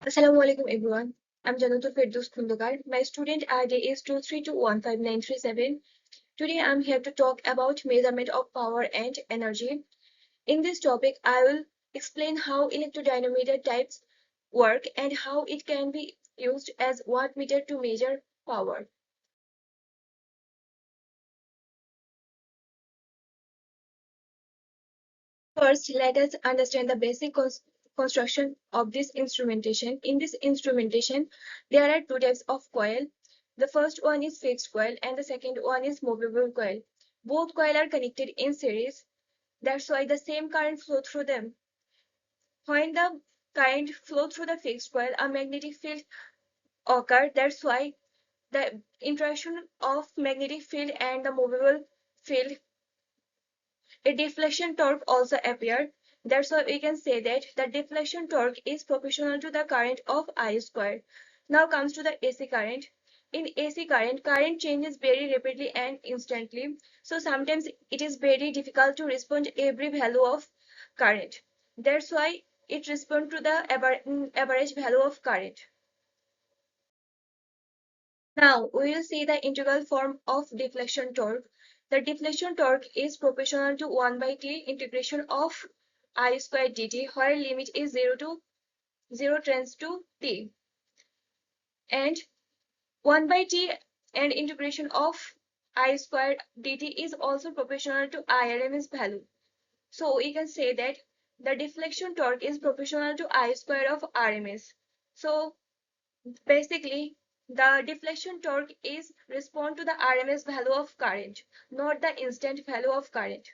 Assalamu alaikum everyone. I'm Janatul Firdaus Khundukar. My student ID is 232159937. Today I'm here to talk about measurement of power and energy. In this topic, I will explain how electrodynamometer types work and how it can be used as wattmeter to measure power. First, let us understand the basic construction of this instrumentation. In this instrumentation, there are two types of coil. The first one is fixed coil and the second one is movable coil. Both coils are connected in series. That's why the same current flow through them. When the current flow through the fixed coil, a magnetic field occurs. That's why the interaction of magnetic field and the movable field, a deflection torque also appears. That's why we can say that the deflection torque is proportional to the current of I squared. Now comes to the AC current. In AC current, current changes very rapidly and instantly. So sometimes it is very difficult to respond to every value of current. That's why it responds to the average value of current. Now we will see the integral form of deflection torque. The deflection torque is proportional to 1 by t integration of I squared dt, where limit is 0 tends to t, and 1 by t and integration of I squared dt is also proportional to IRMS value. So we can say that the deflection torque is proportional to I squared of RMS. So basically, the deflection torque is respond to the RMS value of current, not the instant value of current.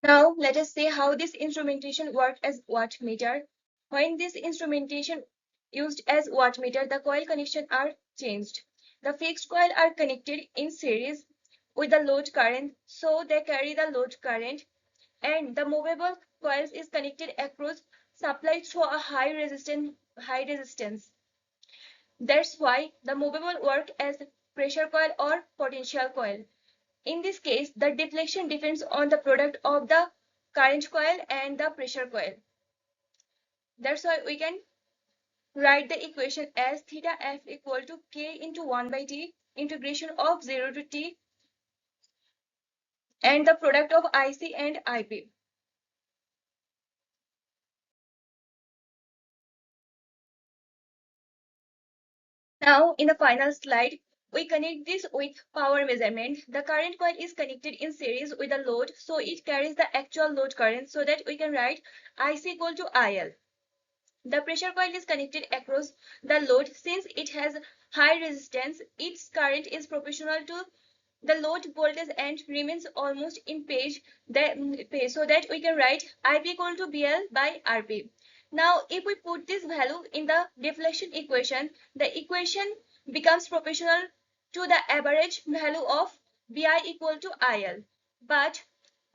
Now, let us see how this instrumentation works as wattmeter. When this instrumentation used as wattmeter, the coil connections are changed. The fixed coil are connected in series with the load current, so they carry the load current, and the movable coils is connected across supply through a high resistance. That's why the movable work as pressure coil or potential coil. In this case, the deflection depends on the product of the current coil and the pressure coil. That's why we can write the equation as theta f equal to k into 1 by t integration of 0 to t and the product of IC and IP. Now, in the final slide, we connect this with power measurement. The current coil is connected in series with the load, so it carries the actual load current, so that we can write IC equal to IL. The pressure coil is connected across the load. Since it has high resistance, its current is proportional to the load voltage and remains almost in phase, so that we can write IP equal to BL by RP. Now, if we put this value in the deflection equation, the equation becomes proportional to the average value of BI equal to IL. But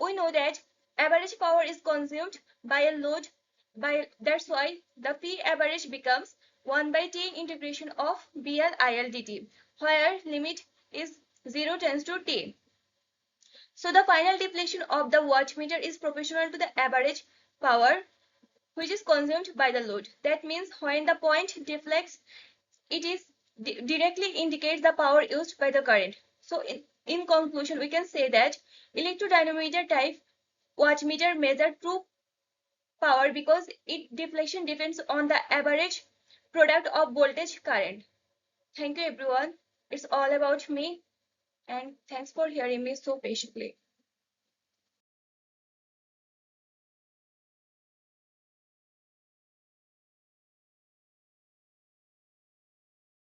we know that average power is consumed by a load, that's why the P average becomes 1 by T integration of BL IL dt, where limit is 0 tends to T. So the final deflection of the wattmeter is proportional to the average power which is consumed by the load. That means when the point deflects, it is directly indicates the power used by the current. So in conclusion, we can say that electrodynamometer type wattmeter measure true power because its deflection depends on the average product of voltage current. Thank you everyone. It's all about me, and thanks for hearing me so patiently.